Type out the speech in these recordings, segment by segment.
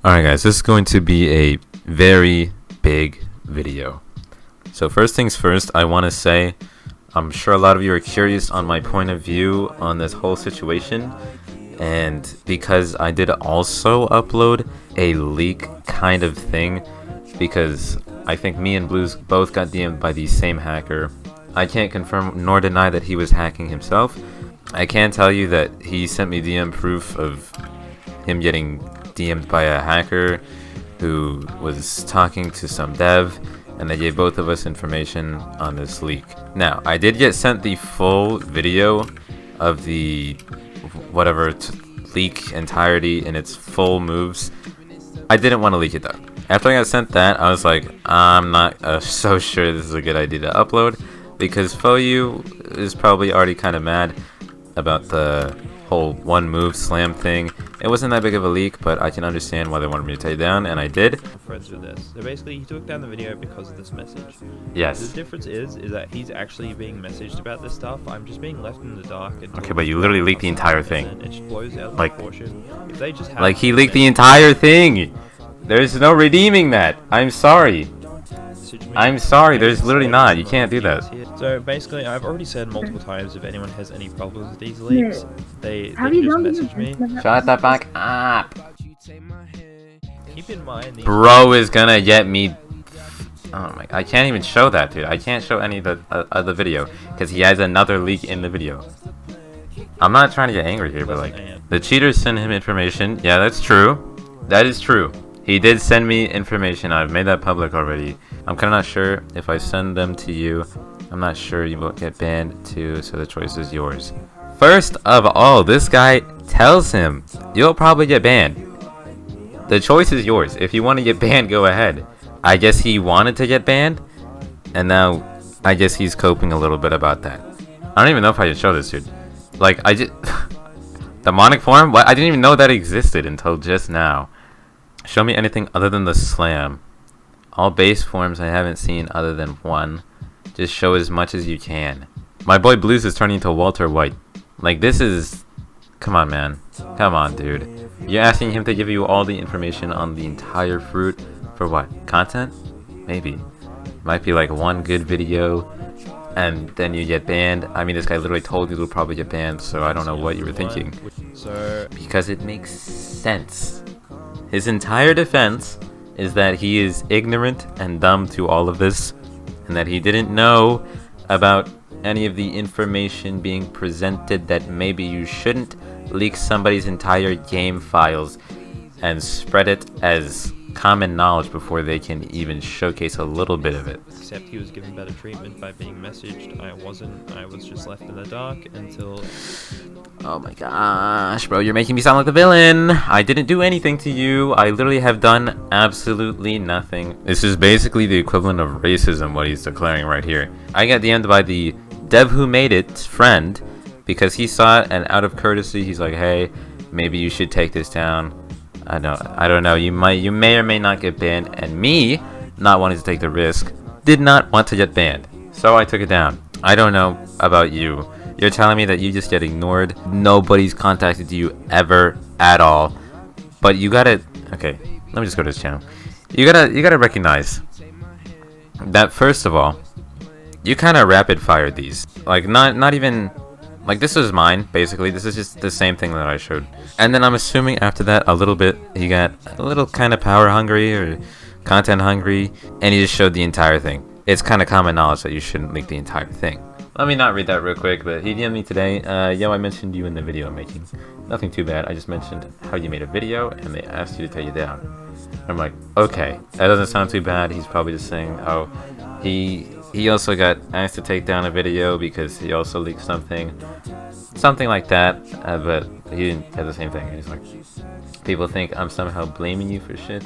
Alright guys, this is going to be a very big video. So first things first, I want to say, I'm sure a lot of you are curious on my point of view on this whole situation. And because I did also upload a leak kind of thing, because I think me and Bluez both got DM'd by the same hacker. I can't confirm nor deny that he was hacking himself. I can tell you that he sent me DM proof of him getting DM'd by a hacker who was talking to some dev, and they gave both of us information on this leak. Now, I did get sent the full video of the whatever leak entirety in its full moves. I didn't want to leak it though. After I got sent that, I was like, I'm not so sure this is a good idea to upload, because FOU is probably already kind of mad about the whole one move slam thing. It wasn't that big of a leak, but I can understand why they wanted me to take it down, and I did. Friends with this. So basically, he took down the video because of this message. Yes. The difference is that he's actually being messaged about this stuff. I'm just being left in the dark. Okay, but you literally leaked the entire thing. It just blows out like, the proportion. If they just like he leaked the entire thing. There's no redeeming that. I'm sorry. I'm sorry, there's literally not. You can't do that. So basically, I've already said multiple times, if anyone has any problems with these leaks, they can just message me. Shut the fuck up. Keep in mind, Bro is gonna get me. Oh my! I can't even show that, dude. I can't show any of the video because he has another leak in the video. I'm not trying to get angry here, but like the cheaters send him information. Yeah, that's true. That is true. He did send me information. I've made that public already. I'm kind of not sure if I send them to you. I'm not sure you will get banned too, so the choice is yours. First of all, this guy tells him you'll probably get banned. The choice is yours. If you want to get banned, go ahead. I guess he wanted to get banned, and now I guess he's coping a little bit about that. I don't even know if I can show this, dude. Like, I just... Demonic form? What? I didn't even know that existed until just now. Show me anything other than the slam. All base forms I haven't seen other than one. Just show as much as you can. My boy Bluez is turning into Walter White. Like, this is... Come on, man. Come on, dude. You're asking him to give you all the information on the entire fruit for what? Content? Maybe. Might be like one good video and then you get banned. I mean, this guy literally told you to probably get banned, so I don't know what you were thinking. Because it makes sense. His entire defense is that he is ignorant and dumb to all of this, and that he didn't know about any of the information being presented, that maybe you shouldn't leak somebody's entire game files and spread it as common knowledge before they can even showcase a little bit of it. Except he was given better treatment by being messaged. I wasn't. I was just left in the dark until... Oh my gosh, bro, you're making me sound like the villain. I didn't do anything to you. I literally have done absolutely nothing. This is basically the equivalent of racism, what he's declaring right here. I got DM'd by the dev who made it friend because he saw it, and out of courtesy, he's like, hey, maybe you should take this down. I don't know. You may or may not get banned, and me, not wanting to take the risk, did not want to get banned. So I took it down. I don't know about you. You're telling me that you just get ignored. Nobody's contacted you ever at all. But you gotta... Okay, let me just go to this channel. You gotta recognize that, first of all, you kind of rapid fired these. Like, not even... Like, this is mine, basically. This is just the same thing that I showed. And then I'm assuming after that, a little bit, he got a little kind of power hungry or content hungry, and he just showed the entire thing. It's kind of common knowledge that you shouldn't leak the entire thing. Let me not read that real quick, but he DM'd me today. Yo, I mentioned you in the video I'm making. Nothing too bad. I just mentioned how you made a video, and they asked you to take it down. I'm like, okay, that doesn't sound too bad. He's probably just saying, oh, he also got asked to take down a video because he also leaked something like that, but he didn't have the same thing. He's like, people think I'm somehow blaming you for shit,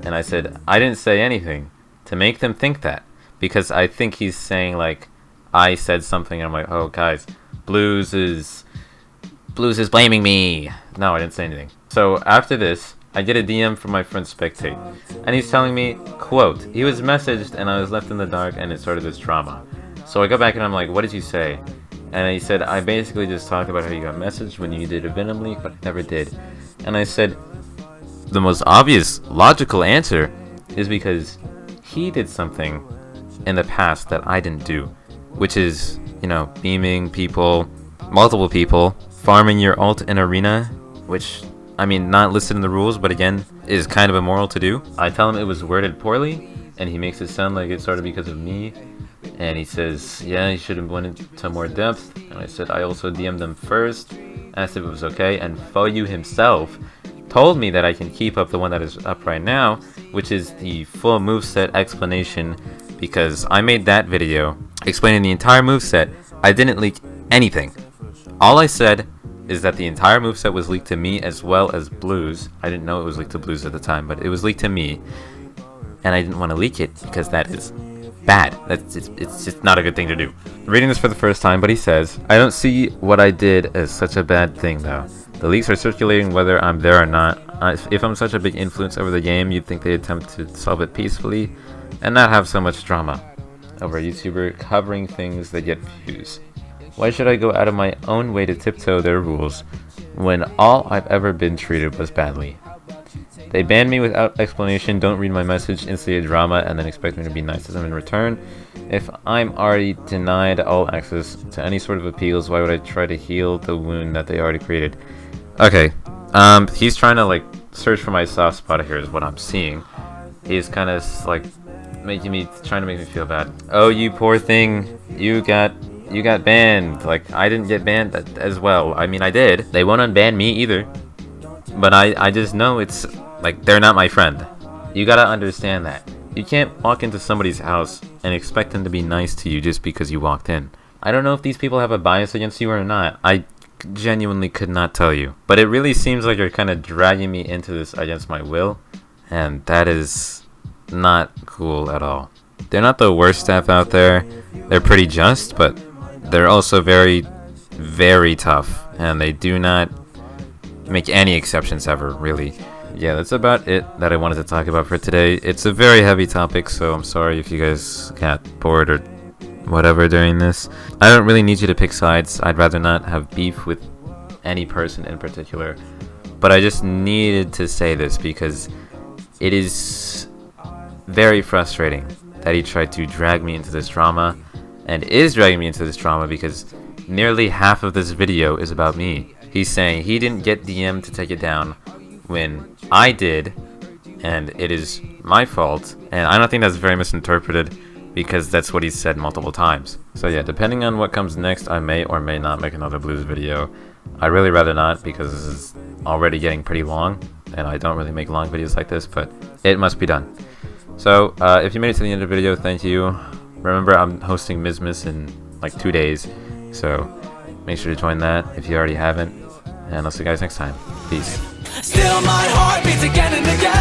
and I said I didn't say anything to make them think that, because I think he's saying like I said something. And I'm like, oh guys, Bluez is blaming me. No, I didn't say anything. So after this, I get a DM from my friend Spectate, and he's telling me, quote, he was messaged and I was left in the dark and it started this drama. So I go back and I'm like, what did you say? And he said, I basically just talked about how you got messaged when you did a Venom leak, but I never did. And I said, the most obvious, logical answer is because he did something in the past that I didn't do, which is, you know, beaming people, multiple people, farming your ult in arena, which, I mean, not listed in the rules, but again, is kind of immoral to do. I tell him it was worded poorly, and he makes it sound like it started because of me, and he says, yeah, you should have went into more depth, and I said I also DM'd them first, asked if it was okay, and Foyu himself told me that I can keep up the one that is up right now, which is the full moveset explanation, because I made that video explaining the entire moveset. I didn't leak anything. All I said is that the entire moveset was leaked to me as well as Bluez. I didn't know it was leaked to Bluez at the time, but it was leaked to me, and I didn't want to leak it because that is bad. It's just not a good thing to do. Reading this for the first time, but he says, I don't see what I did as such a bad thing though. The leaks are circulating whether I'm there or not. If I'm such a big influence over the game, you'd think they attempt to solve it peacefully and not have so much drama over a YouTuber covering things that get views. Why should I go out of my own way to tiptoe their rules when all I've ever been treated was badly? They banned me without explanation, don't read my message, instigate drama, and then expect me to be nice to them in return. If I'm already denied all access to any sort of appeals, why would I try to heal the wound that they already created? Okay, he's trying to like search for my soft spot here is what I'm seeing. He's kind of like trying to make me feel bad. Oh, you poor thing, you got banned. Like, I didn't get banned as well. I mean, I did. They won't unban me either. But I just know it's like they're not my friend. You gotta understand that. You can't walk into somebody's house and expect them to be nice to you just because you walked in. I don't know if these people have a bias against you or not. I genuinely could not tell you. But it really seems like you're kind of dragging me into this against my will. And that is not cool at all. They're not the worst staff out there. They're pretty just, but they're also very, very tough. And they do not make any exceptions ever, really. Yeah, that's about it that I wanted to talk about for today. It's a very heavy topic, so I'm sorry if you guys got bored or whatever during this. I don't really need you to pick sides. I'd rather not have beef with any person in particular. But I just needed to say this because it is very frustrating that he tried to drag me into this drama and is dragging me into this drama because nearly half of this video is about me. He's saying he didn't get DM to take it down when I did, and it is my fault. And I don't think that's very misinterpreted because that's what he said multiple times. So yeah, depending on what comes next, I may or may not make another Bluez video. I'd really rather not because this is already getting pretty long, and I don't really make long videos like this, but it must be done. So if you made it to the end of the video, thank you. Remember, I'm hosting Mismas in like 2 days, so make sure to join that if you already haven't. And I'll see you guys next time. Peace. Still my heart beats again and again.